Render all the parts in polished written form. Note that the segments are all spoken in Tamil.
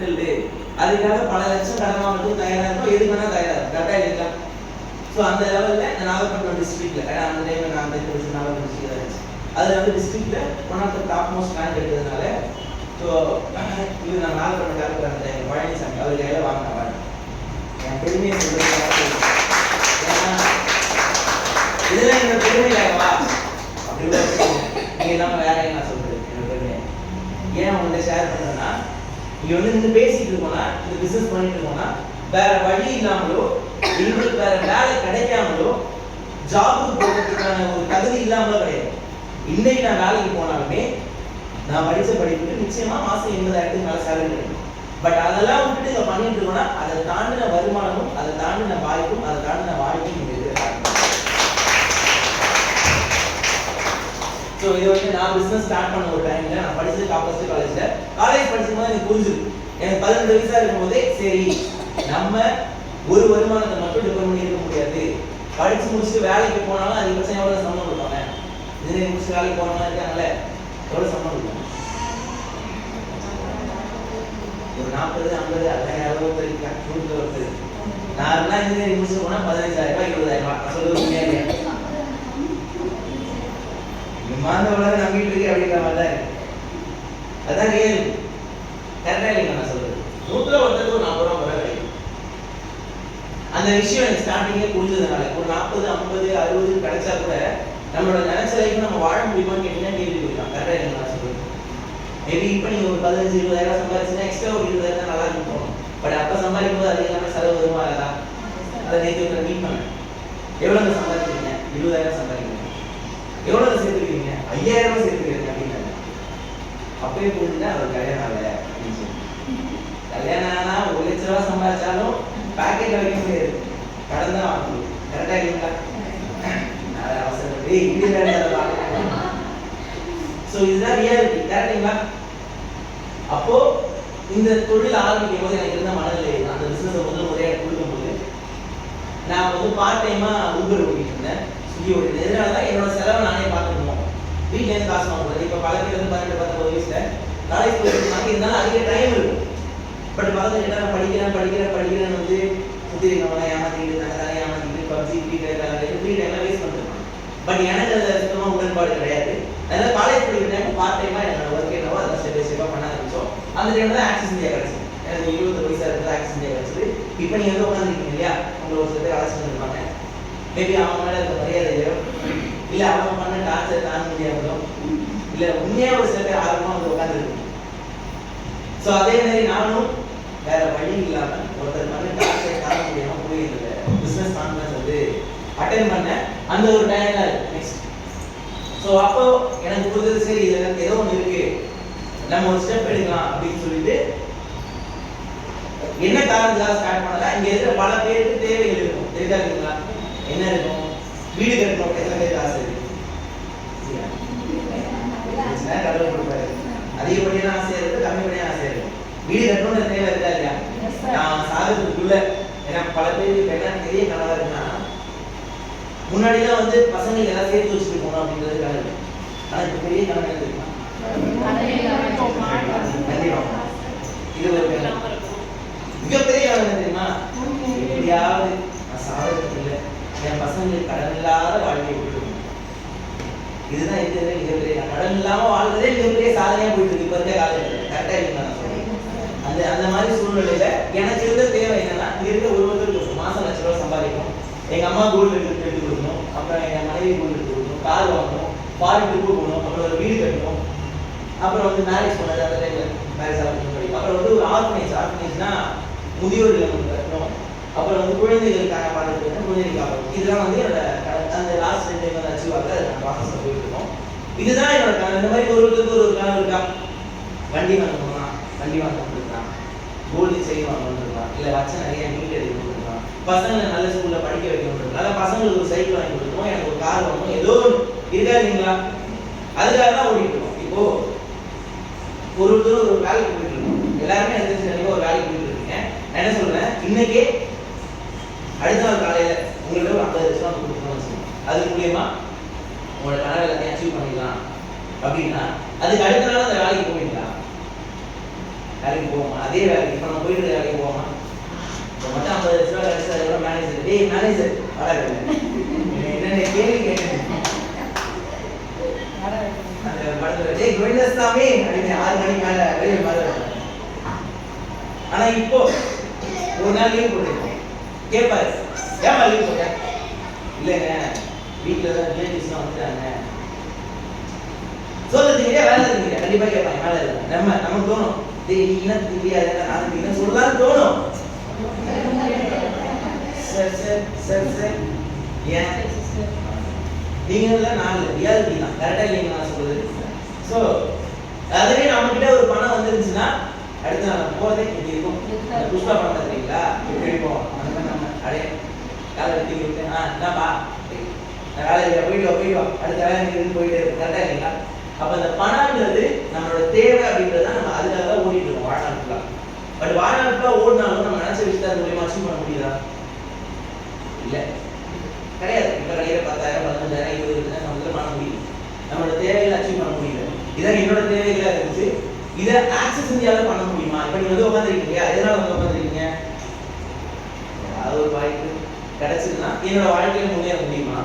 செட்டில்டு, அதுக்காக பல லட்சம் கடன் வாங்குறதுக்கு தயாரா இருக்கும், எது வேணா தயாரா இருக்கும். கரெக்டா இருக்கா? ஸோ அந்த லெவல்ல நாகப்பட்டினம் டிஸ்ட்ரிக்ட்ல, ஏன்னா அந்த டைம்ல நான் அந்த நாகப்பட்டினம் டிஸ்ட்ரிக்ட் இருந்துச்சு, அதுல வந்து டிஸ்ட்ரிக்ட்ல one of the top most rank எடுத்ததுனால ஸோ இது நான் நாகப்பட்டினம் டேரக்டர் அந்த டைம் பழனிசாமி அவர் கையில வாங்கினேன். என் பெருமையை சொல்றது இதெல்லாம் என்னோட பெருமை இல்லைவா அப்படி நீங்க இல்லாம வேற என்ன சொல்றது என்னோட பெருமை. ஏன் உங்கள்கிட்ட ஷேர் பண்றேன்னா, இங்க வந்து நின்று பேசிட்டு இருக்கோம்னா, இந்த பிசினஸ் பண்ணிட்டு இருக்கோம்னா, வேற வழி இல்லாமலோ எங்களுக்கு வேற வேலை கிடைக்காமலோ ஜாபுக்கு போகிறதுக்கான ஒரு தகுதி இல்லாமலோ கிடையாது. இன்னைக்கு நான் வேலைக்கு போனாலுமே நான் படிச்ச படிப்புக்கு நிச்சயமா மாசம் 80,000 மேல சேலரி கிடைக்கும். பட் அதெல்லாம் விட்டுட்டு இங்க பண்ணிட்டு இருக்கோம்னா அதை தாண்டின வருமானமும், அதை தாண்டின வாய்ப்பும், அதை தாண்டின வாழ்க்கையும் இங்க இருக்கு. ஸோ இது வந்து நான் பிசினஸ் ஸ்டார்ட் பண்ண ஒரு டைம்ல நான் படிச்சது காப்பஸ்ட் காலேஜ்ல. காலேஜ் படிக்கும்போது எனக்கு புரிஞ்சுது. எனக்கு 18 வயசா இருக்கும்போதே சரி நம்ம ஒரு வருமானத்தை மட்டும் டிபெண்ட் பண்ணி இருக்க முடியாது. படிச்சு முடிச்சுட்டு வேலைக்கு போனாலும் அதிகபட்சம் எவ்வளவு சம்பளம் கொடுப்பாங்க? இன்ஜினியரிங் முடிச்சு வேலைக்கு போனவங்க இருக்காங்கல்ல, எவ்வளவு சம்பளம் கொடுப்பாங்க? ஒரு 40, 50, 60 இருக்கேன். 100 நார்மலா இன்ஜினியரிங் முடிச்சு போனா 15,000 ரூபாய் 20,000 ரூபாய். நான் சொல்றது உண்மையா இல்லையா? மாணவர்களாக நம்பிட்டு இருக்கு அப்படிங்கிற மாதிரி தான் இருக்கு. அதான் ரியல். கரெக்டா இல்லைங்க நான் சொல்றது? 100 ஒருத்தருக்கு ஒரு 40 ரூபாய் கிடைக்கும். அந்த விஷயம் எனக்கு ஸ்டார்டிங்கே புரிஞ்சதுனால ஒரு 40, 50, 60 கிடைச்சா கூட நம்மளோட நினைச்ச லைஃப் நம்ம வாழ முடியுமான்னு கேட்டீங்கன்னா கேள்வி கொடுக்கலாம். கரெக்டா இல்லைங்க நான் சொல்றது? மேபி இப்போ நீங்க ஒரு 15, 20,000 சம்பாதிச்சுன்னா எக்ஸ்ட்ரா ஒரு 20,000 நல்லா இருக்கும் போகணும். பட் அப்ப சம்பாதிக்கும் போது அது எல்லாமே செலவு வருமா இல்லதா? அதை நேற்று மீட் பண்ணேன். எவ்வளவு சம்பாதிக்கிறீங்க? 20,000 சம்பாதிக்கிறீங்க. எவ்வளவு சேர்த்துக்கிறீங்க? 5,000 ரூபாய் சேர்த்துக்கிறீங்க அப்படின்னு. அப்பயே புரிஞ்சுட்டா அவர் கல்யாணம் ஆகல அப்படின்னு சொல்லி. கல்யாணம் ஆனா 1 லட்ச ரூபாய் சம்பாதிச்சாலும் பேக்கெட் வைக்க முடியாது, கடன் தான் வாங்கணும். கரெக்டா இல்லைங்களா? அவசரப்பட்டு இப்படி வேண்டாம். ஸோ இதுதான் ரியாலிட்டி. கரெக்டுங்களா? அப்போ இந்த தொழில் ஆரம்பிக்கும் போது எனக்கு இருந்த மனநிலை, அந்த பிசினஸ் முதல் முறையாக கொடுக்கும்போது நான் வந்து பார்ட் டைமா ஊபர் ஓட்டிட்டு இருந்தேன், ஸ்விக்கி ஓட்டிட்டு. இதனாலதான் என்னோட செலவை நானே பார்த்துக்கணும். வீட்டிலேருந்து காசு வாங்குறது. இப்போ பல பேர் வந்து 18, 19 வயசுல காலேஜ் போயிருந்தாங்க, இருந்தாலும் அதிக டைம் இருக்கும். பட் பக்கத்துல கேட்டா நான் படிக்கிறேன்னு வந்து சுற்றி இருக்கவங்க ஏமாத்திட்டு தானே ஏமாத்திட்டு பப்ஜி ஃப்ரீ டைம்லாம் வேஸ்ட் பண்ணிருப்பாங்க. பட் எனக்கு அதை சுத்தமாக உடன்பாடு கிடையாது. அதனால காலேஜ் படிக்கிற டைம் பார்ட் டைமா என்னோட ஒர்க் என்னவோ அதை ஸ்டெப் பை ஸ்டெப்பாக பண்ண ஆரம்பிச்சோம். அந்த டைம் தான் ஆக்சிஸ் இந்தியா கிடைச்சது. எனக்கு 20 வயசா இருக்கிறது ஆக்சிஸ் இந்தியா கிடைச்சது. இப்போ நீங்க வந்து உட்காந்துருக்கீங்க இல்லையா, உங்களை ஒரு சில பேர் அழைச்சிட்டு இருப்பாங்க. மேபி அவங்க மேல இருக்க மரியாதையோ இல்லை அவங்க பண்ண டார்ச்சர் தாங்க முடியாமலோ இல்லை உண்மையாக ஒரு சில பேர் ஆர்வமாக வந்து உட்காந்துருக்கு. ஸோ அதே மாதிரி நானும் வேற வழி இல்லாம ஒருத்தர் பண்ண டார்ச்சர் தாங்க முடியாம போய் இந்த பிசினஸ் கான்ஃபரன்ஸ் வந்து அட்டென்ட் பண்ணேன். அந்த ஒரு டைம் தான் நெக்ஸ்ட். ஸோ அப்போ எனக்கு புரிஞ்சது, சரி இதுல ஏதோ ஒன்று இருக்கு, நம்ம ஒரு ஸ்டெப் எடுக்கலாம் அப்படின்னு சொல்லிட்டு என்ன காரணத்துக்காக ஸ்டார்ட் பண்ணல. இங்க இருக்கிற பல பேருக்கு தேவைகள் இருக்கும். தெரியாதுங்களா? என்ன இருக்கும்? வீடு கட்டணும். எத்தனை பேருக்கு ஆசை இருக்கு? கடவுள் கொடுப்பாரு. அதிகப்படியான ஆசையா இருக்கு, கம்மிப்படியான ஆசையா இருக்கும். வீடு கட்டணும்னு தேவை இருக்கா இல்லையா? நான் சாதத்துக்குள்ள ஏன்னா பல பேருக்கு என்ன பெரிய கனவா இருக்குன்னா, முன்னாடிலாம் வந்து பசங்க எல்லாம் சேர்த்து வச்சுட்டு போகணும் அப்படின்றது கனவு. ஆனா இப்ப பெரிய கனவு என்ன தெரியுமா? இது ஒரு கனவு. மிகப்பெரிய கனவு என்ன தெரியுமா? எப்படியாவது நான் சாதத்துக்குள்ள என் பசங்களுக்கு கடன் இல்லாத வாழ்க்கையை விட்டுருக்கணும். இதுதான் இருக்கிறதே மிகப்பெரிய கடன் இல்லாம வாழ்றதே மிகப்பெரிய சாதனையா போயிட்டு இருக்கு இப்ப இருக்க காலகட்டத்தில். கரெக்டா இல்லைங்களா நான் சொல்றேன்? அந்த மாதிரி சூழ்நிலையில எனக்கு இருந்த தேவை என்னன்னா, இங்க இருக்க ஒருவருக்கு மாசம் 1 லட்ச ரூபாய் சம்பாதிக்கணும், எங்க அம்மா கோல்டு எடுத்து கொடுக்கணும், அப்புறம் என் மனைவி கோல்டு எடுத்து கொடுக்கணும், கார் வாங்கணும், ஃபாரின் ட்ரிப்பு போகணும், அப்புறம் ஒரு வீடு கட்டணும், அப்புறம் வந்து மேரேஜ் பண்ணது அந்த டைம்ல மேரேஜ் ஆகணும், அப்புறம் வந்து ஒரு ஆர்கனைஸ்னா முதியோர் இல்லம் கட்டணும், அப்புறம் வந்து குழந்தைகளுக்கான பாடல் குழந்தைகள் காப்போம். இதெல்லாம் வந்து என்னோட அந்த லாஸ்ட் 2 டைம் அச்சீவ் ஆக நான் ப்ராசஸ்ல போயிட்டு இருக்கோம். இதுதான் என்னோட கனவு. இந்த மாதிரி ஒருவருக்கு ஒரு கனவு இருக்கா? வண்டி வாங்கணும்னா வண்டி வாங்கணும் இருக்கலாம், கோல்டு செயின் வாங்கணும் இருக்கலாம், இல்லை வச்ச நிறைய நீட் எடுக்கணும் இருக்கலாம், பசங்களை நல்ல ஸ்கூல்ல படிக்க வைக்கணும் இருக்கலாம், அதான் பசங்களுக்கு ஒரு சைக்கிள் வாங்கி கொடுக்கணும், எனக்கு ஒரு கார் வாங்கணும், ஏதோ இருக்கா இல்லைங்களா? அதுக்காக தான் ஓடிட்டு இருக்கோம். இப்போ ஒருத்தர் ஒரு வேலைக்கு போயிட்டு இருக்கோம். எல்லாருமே எனக்கு ஒரு வேலைக்கு போயிட்டு இருக்கீங்க. நான் என்ன சொல்றேன், இன்னைக்கே அடுத்த நாள் காலையில உங்களுக்கு ஒரு 50 லட்சம் கொடுக்கணும்னு வச்சுக்கோங்க. அது மூலியமா உங்களோட கனவு எல்லாத்தையும் அச்சீவ் பண்ணிக்கலாம் அப்படின்னா அதுக்கு அடுத்த நாள் அந்த வேலைக்கு போவீங்களா? வேலைக்கு போவோமா? அதே வேலைக்கு இப்போ நம்ம போயிட்டு வேலைக்கு போவோமா? இப்போ மட்டும் 50 லட்ச ரூபா கிடைச்சா அதுக்கப்புறம் மேனேஜர், டேய் மேனேஜர் வராது என்னென்ன கேள்வி கேட்டேன் அந்த படத்துல, டேய் கோவிந்தசாமி அப்படின்னு 6 மணிக்கு மேல வெளியே மாதிரி. ஆனா இப்போ ஒரு நாள் லீவ் போட்டுருக்கோம், கேட்பாரு ஏமா லீவ் போட்ட? இல்லைங்க வீட்டில் தான் ரிலேட்டிவ்ஸ்லாம் வந்துட்டாங்க. சொல்லுறீங்க வேலை இருக்கீங்க கண்டிப்பா கேட்பாங்க வேலை இல்லை. நமக்கு தோணும், டேய் நீ என்ன தெரியாது நான் என்ன சொல்லலாம்னு தோணும். சார் ஏன் நீங்கள நான் ரியாலிட்டி தான் கரெக்டா இல்லைங்க நான் சொல்றது. ஸோ அதுவே நம்ம கிட்ட ஒரு பணம் வந்துருச்சுன்னா அடுத்து நான் போறதே இப்படி இருக்கும். புஷ்பா பணம் தருவீங்களா இப்படி இருக்கும். அந்த மாதிரி நம்ம அடைய காலை எடுத்து விட்டு என்னப்பா நான் வேலை போயிட்டு வா அடுத்த வேலை இருந்து போயிட்டு இருக்கும். கரெக்டா இல்லைங்களா? அப்ப அந்த பணம்ன்றது நம்மளோட தேவை அப்படின்றத நம்ம அதுக்காக தான் ஓடிட்டு இருக்கோம் வாழ்நாள் ஃபுல்லா. பட் வாழ்நாள் ஃபுல்லா ஓடினாலும் நம்ம நினைச்ச விஷயத்தை அது மூலியமா அச்சீவ் பண்ண முடியுதா? இல்ல, கிடையாது. இப்ப கிடைக்கிற 10,000 15,000 20,000 நம்மளால பண்ண முடியும். நம்மளோட தேவைகளை அச்சீவ் பண்ண முடியல. இதான் என்னோட தேவைகளா இருந்துச்சு. இதை ஆக்சஸ் இந்தியாவில் பண்ண முடியுமா? இப்ப நீங்க வந்து உட்காந்துருக்கீங்க, எதனால வந்து உட்காந்துருக்கீங்க? ஏதாவது ஒரு வாய்ப்பு கிடைச்சதுன்னா என்னோட வாழ்க்கையில முன்னேற முடியுமா?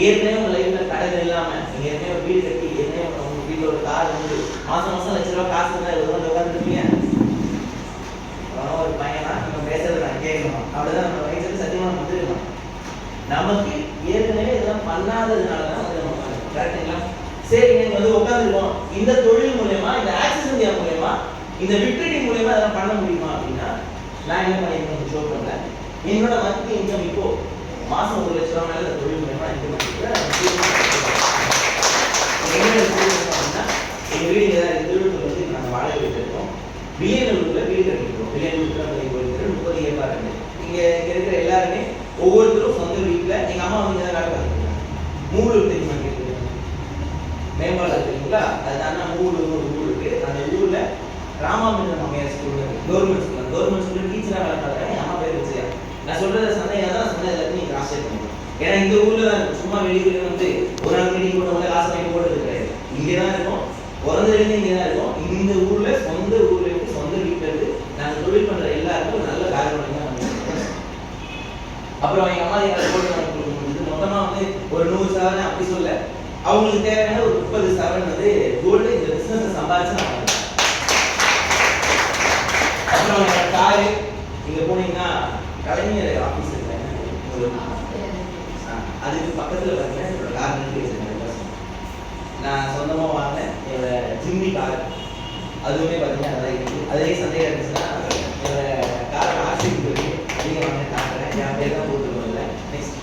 ஏற்கனவே உங்க லைஃப்ல கடன் இல்லாம நீங்க ஏற்கனவே ஒரு வீடு கட்டி ஏற்கனவே உங்க வீட்டுல ஒரு கார் வந்து மாசம் லட்ச ரூபாய் காசு இருந்தா எவ்வளவு உட்காந்துருக்கீங்க? ஒரு பையனா நம்ம பேசுறதை நான் கேட்கணும். அப்படிதான் நம்ம வயசுல சத்தியமா வந்துருக்கணும். நமக்கு ஏற்கனவே இதெல்லாம் பண்ணாததுனாலதான் வந்து நம்ம கரெக்டுங்களா? சரி நீங்க வந்து உட்காந்துருக்கோம், இந்த தொழில் மூலயமா இந்த ஆக்சஸ் இந்தியா மூலயமா இந்த விக்டிட்டி மூலயமா இதெல்லாம் பண்ண முடியுமா அப்படின்னா நான் என்ன பண்ணிருக்கேன் ஷோ பண்ணல. என்னோட மந்த்லி இன்கம் இப்போ மாசம் 1 லட்ச ரூபாய் மேல இந்த தொழில் மூலயமா இன்கம் பண்ணிருக்கேன். எங்க வீடு ஏதாவது திருவள்ளூர் வந்து நாங்கள் வாடகை வீட்டு இருக்கோம். வில்லியனூர்ல வீடு கட்டிருக்கோம். வில்லியனூர்ல 30 ஏக்கர் இருக்கு. இங்க இருக்கிற எல்லாருமே ஒவ்வொருத்தரும் சொந்த வீட்டுல எங்க அம்மா வந்து வேலை பார்த்துருக்காங்க. மூடு தெரியுமா கேட்டு மேம்பாடு இருக்குங்களா? அதுதான் மூடு ஒரு ஊர் இருக்கு. அந்த ஊர்ல ராமாமிர்தம் அம்மையார் ஸ்கூல் கவர்மெண்ட் ஸ்கூல். கவர்மெண்ட் ஸ்கூல்ல டீச்சரா வேலை பார்க்குறாங்க. என் அம்மா பேர் வச்சியா. நான் சொல்றது சந்தேகம் தான், சொன்னது எல்லாத்தையும் நீங்க கிராஸ் செக் பண்ணுங்க. ஏன்னா இந்த ஊர்ல தான் இருக்கும். சும்மா வெளியூர்ல வந்து ஒரு நாள் மீட்டிங் போட்டவங்க காசு வாங்கி போடுறது கிடையாது. இங்கே தான் இருக்கும். பிறந்ததுலேருந்து இங்கே தான் இருக்கும். இந்த ஊர்ல சொந்த ஊர்ல இருந்து சொந்த வீட்டுல இருந்து நாங்கள் தொழில் பண்ற எல்லாருக்கும் ஒரு நல்ல பேக்ரவுண்ட் தான். அப்புறம் எங்க அம்மா எங்களை கோல்டு வாங்கி கொடுக்கும்போது மொத்தமா வந்து ஒரு 100 சவரன் அப்படி சொல்ல, அவங்களுக்கு தேவையான ஒரு 30 சவரன் வந்து கோல்டு இந்த பிசினஸ் சம்பாதிச்சு நான் வாங்கினேன். அப்புறம் காரு இங்க போனீங்கன்னா கலைஞர் ஆபீஸ் இருக்கு, அதுக்கு பக்கத்துல பார்த்தீங்கன்னா என்னோட கார் நிறுத்தி வச்சிருக்கேன். நான் சொந்தமா வாங்கினேன் என்னோட ஜிம்மி கார். அதுவுமே பார்த்தீங்கன்னா அதான் இருக்கு. அதுலேயே சந்தேகம் இருந்துச்சுன்னா என்னோட கார் ஆக்சிடென்ட் இருக்கு, நீங்க வாங்க காட்டுறேன். என் பேர் தான் போட்டுருக்கோம்ல. நெக்ஸ்ட்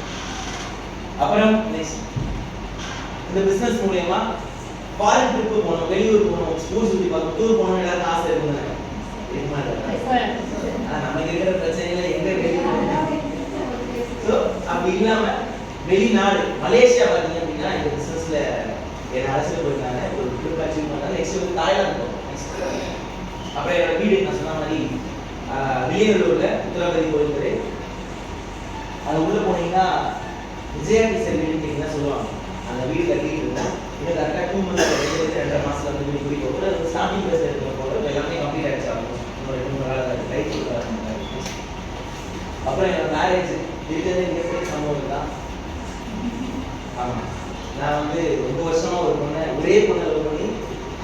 அப்புறம் நெக்ஸ்ட் இந்த பிசினஸ் மூலயமா ஃபாரின் ட்ரிப்பு போகணும், வெளியூர் போகணும், ஊர் சுற்றி பார்க்கணும், டூர் போகணும் எல்லாருக்கும் ஆசை இருக்குங்க. நமக்கு இருக்கிற பிரச்சனைகளை எங்க வெளியூர். ஸோ அப்படி இல்லாம வெளிநாடு மலேசியா பார்த்தீங்க அப்படின்னா இந்த பிசினஸ்ல என்ன அழைச்சிட்டு போயிருந்தாங்க. ஒரு ட்ரிப் அச்சீவ் பண்ணாங்க. நெக்ஸ்ட் வந்து தாய்லாந்து போகணும். அப்புறம் என்னோட வீடு நான் சொன்ன மாதிரி வில்லியனூர்ல உத்தரவாதி கோயில். அது உள்ள போனீங்கன்னா விஜயாண்டி செல்வின்னு சொல்லுவாங்க. அந்த வீடு கட்டிட்டு இருந்தேன். இன்னும் கரெக்டாக 2 months 2.5 மாசத்துல வந்து வீடு குடி போகிற ஸ்டார்டிங் பிளேஸ் இருக்கிற போது எல்லாமே கம்ப்ளீட் ஆகிடுச்சு. ஆகும் இன்னொரு 2 நாள் லைஃப். அப்புறம் என்னோட மேரேஜ் இருக்கிறது மிகப்பெரிய சம்பவம் தான். ஆமாம், நான் வந்து ரொம்ப வருஷமா ஒரு பொண்ணை ஒரே பொண்ணை லவ் பண்ணி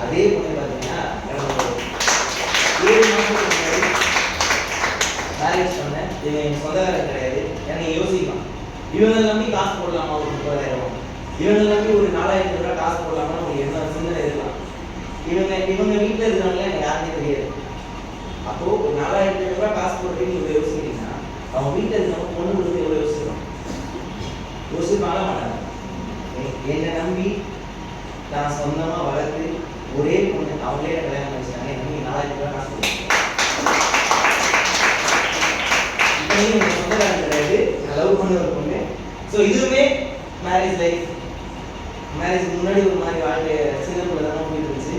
அதே பொண்ணு பார்த்தீங்கன்னா 7 மாதத்துக்கு முன்னாடி மேரேஜ் பண்ணேன். இது என் சொந்தக்காரர் கிடையாது. எனக்கு யோசிக்கலாம், இவங்க நம்பி காசு போடலாமா ஒரு 30,000, இவங்க நம்பி ஒரு 4,000 ரூபாய் காசு போடலாமா ஒரு என்ன சிந்தனை இருக்கலாம். இவங்க வீட்டில் இருக்கிறவங்களே எனக்கு யாருமே தெரியாது. அப்போ ஒரு 4,000 ரூபாய் காசு போடுறதுக்கு இவ்வளோ யோசிக்கிறீங்கன்னா அவங்க வீட்டில் இருக்கிறவங்க பொண்ணு கொடுத்து எவ்வளோ யோசிக்கிறோம்? யோசிப்பாங்க மாட்டாங்க. என்னை நம்பி நான் சொந்தமா வளர்த்து ஒரே பொண்ணு அவங்களே கல்யாணம் பண்ணிச்சாங்க. என் நம்பி 4,000 ரூபாய் காசு கொடுத்தாங்க. சொந்தக்காரன் கிடையாது, லவ் பண்ண ஒரு பொண்ணு. ஸோ இதுவுமே மேரேஜ் லைஃப். மேரேஜுக்கு முன்னாடி ஒரு மாதிரி வாழ்க்கை சிங்கப்பூர்ல தான் போயிட்டு இருந்துச்சு.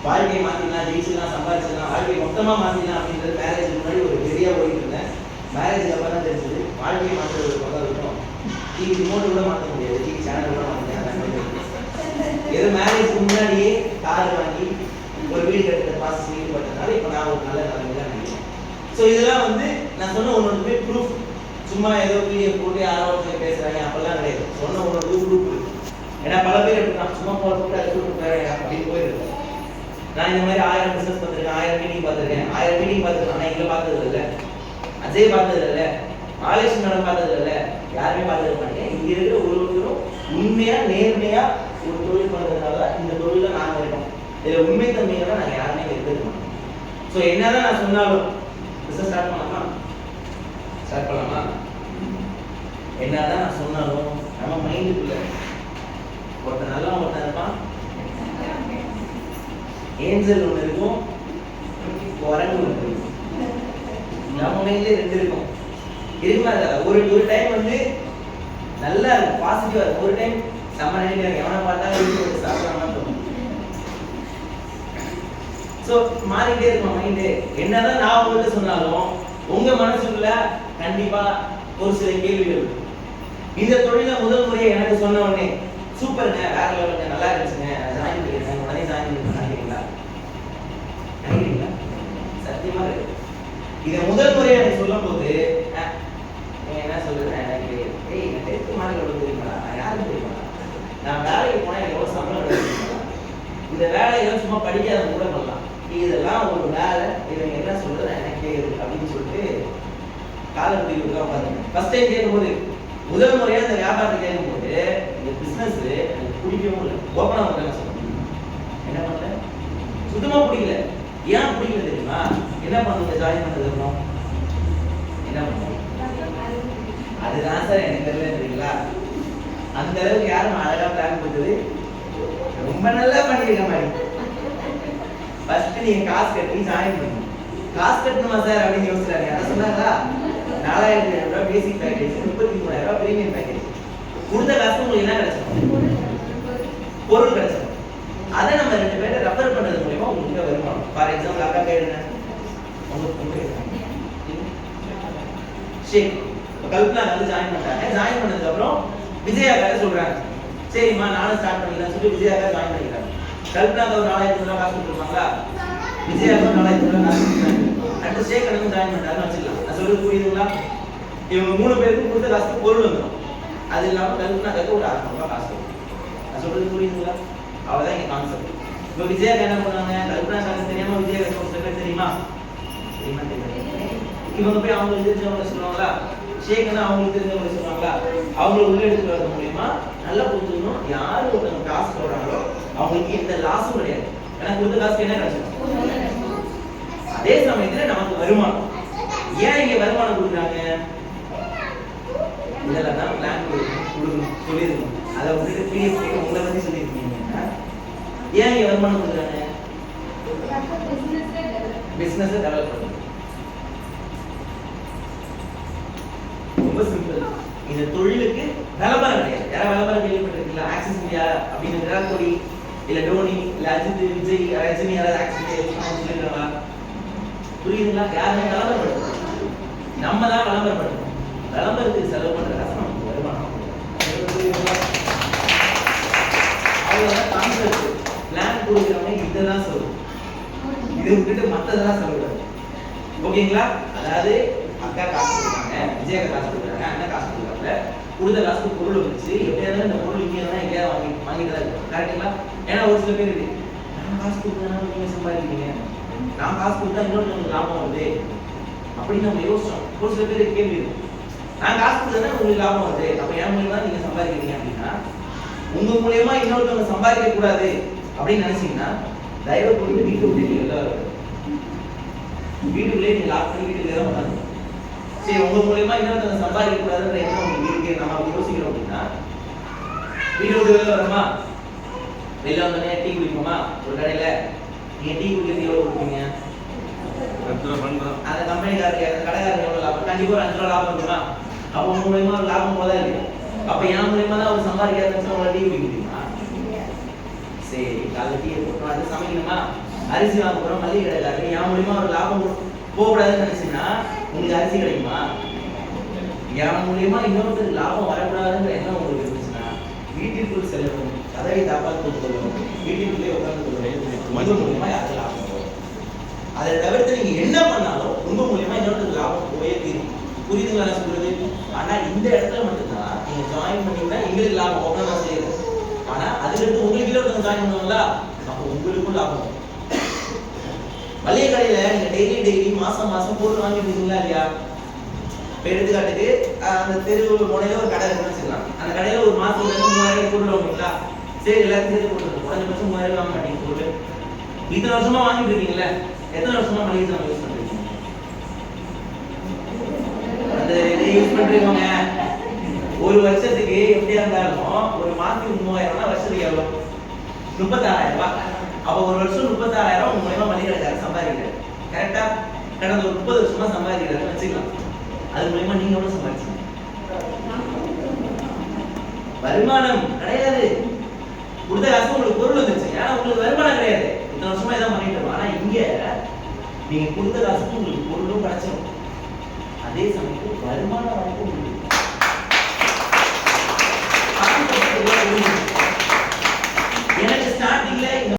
வாழ்க்கையை மாற்றிடலாம், ஜெயிச்சிடலாம், சம்பாதிச்சிடலாம், வாழ்க்கையை மொத்தமாக மாற்றிடலாம் அப்படின்றது மேரேஜுக்கு முன்னாடி ஒரு பெரிய ஓடிட்டு இருந்தேன். மேரேஜுக்கு அப்புறம் தான் தெரிஞ்சது வாழ்க்கையை மாற்றுறது ஒரு பக்கம் இருக்கும். டிவி ரிமோட் கூட மாற்ற முடியாது, டிவி சேனல் கூட மாற்ற முடியாது. ஏதோ மேரேஜுக்கு முன்னாடியே கார் வாங்கி ஒரு வீடு கட்டுற ப்ராசஸ் ஈடுபட்டதுனால இருக்கிறதுனால இப்போ நான் ஒரு நல்ல நிலைமையில நினைக்கிறேன். ஸோ இதெல்லாம் வந்து நான் சொன்ன ஒன்னொன்று ப்ரூஃப். சும்மா ஏதோ பிடிஎஃப் போட்டு யாரோ ஒருத்தர் பேசுறாங்க அப்படிலாம் கிடையாது. சொன்ன ஒன்னொரு ப்ரூஃப் இருக்கு. ஏன்னா பல பேர் எப்படி நான் சும்மா போட்டு அதை கொடுக்குறேன் அப்படின்னு போயிருக்கேன். நான் இந்த மாதிரி 1000 பிசினஸ் பார்த்துருக்கேன், 1000 மீட்டிங் பார்த்துருக்கேன், 1000 மீட்டிங் பார்த்துருக்கேன். ஆனால் இங்கே பார்த்தது இல்லை, அஜய் பார்த்தது இல்லை, மாலேஷ் மேடம் பார்த்தது இல்லை, யாருமே பார்த்தது மாட்டேன். இங்கே இருக்கிற ஒருவரும் உண்மையா நேர்மையா ஒரு தொழில் பண்ணுறதுனால தான் இந்த தொழில நாங்கள் இருக்கோம். இதில் உண்மை தன்மையோட நாங்கள் யாருமே இருக்கிறது மாட்டோம். ஸோ என்னதான் நான் சொன்னாலும் பிசினஸ் ஸ்டார்ட் பண்ணலாமா? ஸ்டார்ட் பண்ணலாமா? என்னதான் நான் சொன்னாலும் நம்ம மைண்டுக்குள்ள ஒருத்தன் நல்லா ஒருத்தன் இருப்பான், ஏஞ்சல் ஒன்று இருக்கும், குரங்கு ஒன்று இருக்கும். நம்ம மைண்ட்ல 2 இருக்கும். இருக்குமா? ஒரு டைம் வந்து நல்லா இருக்கும், பாசிட்டிவா இருக்கும். ஒரு டைம் நம்ம நினைக்கிறாங்க எவனை பார்த்தா வீட்டு சாப்பிடலாமான்னு தோணும். ஸோ மாறிட்டே இருக்கும் மைண்டு. என்னதான் நான் உங்கள்கிட்ட சொன்னாலும் உங்க மனசுக்குள்ள கண்டிப்பா ஒரு சில கேள்விகள். இந்த தொழில முதல் முறையை எனக்கு சொன்ன உடனே சூப்பருங்க, வேற லெவலுங்க, நல்லா இருந்துச்சுங்க, ஜாயின் பண்ணிருக்கேன், உடனே ஜாயின் பண்ணி நினைக்கிறீங்களா? நினைக்கிறீங்களா? சத்தியமா இருக்கு. இதை முதல் முறையை எனக்கு சொல்லும் போது என்ன சொல்றேன், எனக்கு நான் டெஸ்ட் மார்க் எவ்வளவு தெரியுமா, யாருக்கு தெரியுமா, நான் வேலைக்கு போனா எனக்கு எவ்வளவு சம்பளம் கிடைக்குமா, இந்த வேலையெல்லாம் சும்மா படிக்காத கூட பண்ணலாம், இதெல்லாம் ஒரு வேலை, இவங்க என்ன சொல்றது எனக்கு கேக்குது அப்படின்னு சொல்லிட்டு காலப்படி உட்காந்து ஃபர்ஸ்ட் டைம் கேட்கும்போது முதல் முறையா இந்த வியாபாரத்தை கேட்கும்போது இந்த பிசினஸ் எனக்கு பிடிக்கவும் இல்லை. ஓப்பனா உட்காந்து சொல்றேன், என்ன பண்ணல, சுத்தமா பிடிக்கல. ஏன் பிடிக்கல தெரியுமா? என்ன பண்ணுங்க ஜாயின் பண்ணதுக்கு அப்புறம் என்ன பண்ணுவோம்? அதுதான் சார் எனக்கு தெரியல தெரியுங்களா. அந்த அளவுக்கு யாரும் அழகா பிளான் பண்ணுறது ரொம்ப நல்லா பண்ணிருக்க மாதிரி. ஃபர்ஸ்ட் நீங்க காசு கட்டி ஜாயின் பண்ணுங்க. காசு கட்டணுமா சார் அப்படின்னு யோசிச்சாங்க. அதை சொன்னாங்களா? 4000 ரூபாய் பேசிக் பேக்கேஜ், 33,000 ரூபாய் பிரீமியம் பேக்கேஜ். கொடுத்த காசு உங்களுக்கு என்ன கிடைச்சிடும்? பொருள் கிடைச்சிடும். அதை நம்ம 2 பேரை ரெஃபர் பண்றது மூலமா உங்களுக்கு வருமானம். ஃபார் எக்ஸாம்பிள் அக்கா பேர் என்ன? உங்களுக்கு ஷேக். கல்பனா வந்து ஜாயின் பண்ணிட்டாங்க. ஜாயின் பண்ணதுக்கு அப்புறம் விஜயா கார சொல்றாங்க, சரிம்மா நானும் ஸ்டார்ட் பண்ணிக்கலாம் சொல்லி விஜயா கார ஜாயின் பண்ணிக்கிறாங்க. கல்பனாக்கு ஒரு 4000 ரூபாய் காசு கொடுத்துருப்பாங்களா? விஜயாவுக்கு 4000 ரூபாய் காசு கொடுத்தாங்க. அடுத்து ஷேக் எனக்கு ஜாயின் பண்ணிட்டாருன்னு வச்சுக்கலாம். நான் சொல்றது புரியுதுங்களா? இவங்க 3 பேருக்கும் கொடுத்த காசு பொருள் வந்துடும். அது இல்லாம கல்பனாக்கு ஒரு 600 ரூபாய் காசு வரும். நான் சொல்றது புரியுதுங்களா? அவ்வளவுதான் இங்க கான்செப்ட். இப்போ விஜயா என்ன பண்ணாங்க? கல்பனா காசு தெரியாம விஜயா ஒரு செகண்ட் தெரியுமா? தெரியுமா தெரியல. இவங்க போய் அவங்களுக்கு தெரிஞ்சவங்க சொல்லுவாங்களா? ஷேக்னா அவங்களுக்கு தெரிஞ்சவங்க சொல்லுவாங்களா? அவங்களை உள்ள எடுத்துட்டு வரது மூலியமா நல்லா புரிஞ்சுக்கணும். யாரு ஒருத்தவங்க காசு போடுறாங்களோ அவங்களுக்கு எந்த லாஸும் கிடையாது. ஏன்னா கொடுத்த காசுக்கு என்ன கிடைச்சிடும்? அதே சமயத்துல நமக்கு வருமானம். ஏன் இங்க வருமானம் கொடுக்குறாங்க? இதெல்லாம் தான் பிளான் கொடுக்கணும் சொல்லியிருக்கணும். அதை வந்துட்டு பிஎஃப் உங்களை பத்தி சொல்லியிருக்கீங்க. ஏன் இங்க வருமானம் கொடுக்குறாங்க? பிசினஸ் டெவலப் பண்ணுங்க. ரொம்ப சிம்பிள். இந்த தொழிலுக்கு விளம்பரம் கிடையாது. யாராவது விளம்பரம் கேள்விப்பட்டிருக்கீங்களா? ஆக்சிஸ் இந்தியா அப்படின்னு விராட் கோலி இல்ல டோனி இல்ல அஜித் விஜய் ரஜினி யாராவது ஆக்சிஸ் சொல்லிருக்காங்களா? புரியுதுங்களா? யாருமே விளம்பரப்படுத்தணும். நம்ம தான் விளம்பரப்படுத்தணும். விளம்பரத்துக்கு செலவு பண்ற காசு நமக்கு வருமானம். அவ்வளவுதான் கான்செப்ட். பிளான் கொடுக்குறவங்க இதெல்லாம் சொல்லுவோம். இதை விட்டுட்டு மற்றதெல்லாம் சொல்லக்கூடாது. ஓகேங்களா? அதாவது அக்கா காசு கொடுக்குறாங்க, விஜய் அக்கா காசு கொடுக்குறாங்க, அண்ணன் காசு கொடுக்குறாங்க. கொடுத்த காசுக்கு பொருள் வச்சு எப்படியாவது இந்த பொருள் இங்கே எங்கேயா வாங்கிட்டு தான் இருக்கும். கரெக்டுங்களா? ஏன்னா ஒரு சில பேர் இருக்கு, நான் காசு கொடுத்தா நீங்க சம்பாதிக்கிறீங்க, நான் காசு கொடுத்தா இன்னொருத்தவங்களுக்கு லாபம் வருது அப்படின்னு நம்ம யோசிச்சோம். ஒரு சில பேர் கேள்வி இருக்கும், நான் காசு கொடுத்தா உங்களுக்கு லாபம் வருது, அப்ப என் மூலியமா நீங்க சம்பாதிக்கிறீங்க அப்படின்னா உங்க மூலியமா இன்னொருத்தவங்க சம்பாதிக்க கூடாது அப்படின்னு நினைச்சீங்கன்னா தயவு கொண்டு வீட்டு விட்டு நீங்க எல்லாரும் வீட்டுக்குள்ளே நீங்க லாக் பண்ணி வீட்டுக்குள்ளே தான் உட்காந்து சரி உங்க மூலியமா இன்னொருத்தவங்க சம்பாதிக்க கூடாதுன்ற எண்ணம் உங்களுக்கு இருக்கு. நம்ம அப்படி யோசிக்கிறோம் அப்படின்னா வீட்டு விட்டு வெளில வரமா, வெளில வந்தோடனே டீ குடிப்போமா? ஒரு கடையில நீங்க டீ குடிக்கிறது எவ்வளவு கொடுப்பீங்க? அந்த கம்பெனிக்காரங்க கடைக்காரங்க எவ்வளவு லாபம்? கண்டிப்பா ஒரு 5 ரூபா லாபம் இருக்குமா? அப்போ உங்க மூலியமா ஒரு லாபம் போதா இருக்கு. அப்ப என் மூலியமா தான் அவர் சம்பாதிக்காதுன்னு உங்களை டீ குடிக்க முடியுமா? சரி காலைல டீ போட்டோம், அது சமைக்கணுமா? அரிசி வாங்க போறோம், மல்லிகை கடைக்காரங்க என் மூலியமா ஒரு லாபம் போகக்கூடாதுன்னு நினைச்சீங்கன்னா உங்களுக்கு அரிசி கிடைக்குமா? என் மூலியமா இன்னொருத்தருக்கு லாபம் வரக்கூடாதுன்ற எண்ணம் உங்களுக்கு இருந்துச்சுன்னா வீட்டிற்குள் செல்லணும், கதவை தாப்பால் கொண்டு கொள்ளணும், வீட்டிற்குள்ளே உட்கார்ந்து கொள்ளணும். மூலியமா யாருக்கு லாபம் வரும்? அதை தவிர்த்து நீங்க என்ன பண்ணாலும் உங்க மூலியமா இன்னொருத்தருக்கு லாபம் போயே தீரும். புரியுதுங்களா நான் சொல்றது? ஆனா இந்த இடத்துல மட்டும்தான் நீங்க ஜாயின் பண்ணீங்கன்னா எங்களுக்கு லாபம் அவ்வளவு நான் செய்யறது. ஆனா அதுல இருந்து உங்களுக்கு ஒருத்தவங்க ஜாயின் பண்ணுவாங்களா, அப்போ உங்களுக்கும் லாபம். மளிகை கடையில நீங்க டெய்லி மாசம் பொருள் வாங்கிட்டு இருக்கீங்களா இல்லையா? இப்போ எடுத்துக்காட்டுக்கு அந்த தெரு முனையில ஒரு கடை இருக்குன்னு வச்சுக்கலாம். அந்த கடையில ஒரு மாசத்துல இருந்து 3000 பொருள் வாங்குவீங்களா? சரி எல்லாரும் சேர்த்து போட்டுருக்கோம். குறைஞ்சபட்சம் 3000 வாங்க மாட்டீங்க பொருள். இத்தனை வருஷமா வாங்கிட்டு இருக்கீங்களா? எத்தனை வருஷமா மளிகை சாமான் யூஸ் பண்றீங்க? அந்த இதை யூஸ் பண்றீங்க ஒரு வருஷத்துக்கு எப்படியா இருந்தாலும் ஒரு மாசத்துக்கு 3000 வருஷத்துக்கு எவ்வளவு? 36,000 ரூபாய். அப்ப ஒரு வருஷம் 36,000 உங்க மூலமா மளிகை கடைக்காரர் சம்பாதிக்கிறார். கரெக்டா? கடந்த ஒரு 30 வருஷமா சம்பாதிக்கிறாருன்னு வச்சுக்கலாம். அது மூலமா நீங்க எவ்வளவு சம்பாதிச்சீங்க? வருமானம் கிடையாது. கொடுத்த காசு உங்களுக்கு பொருள் வந்துருச்சு. ஏன்னா உங்களுக்கு வருமானம் கிடையாது. இத்தனை வருஷமா இதான் பண்ணிட்டு இருக்கோம். ஆனா இங்க நீங்க கொடுத்த காசுக்கு உங்களுக்கு பொருளும் கிடைச்சிடும். அதே சமயத்தில் வருமானம் வாய்ப்பு உங்களுக்கு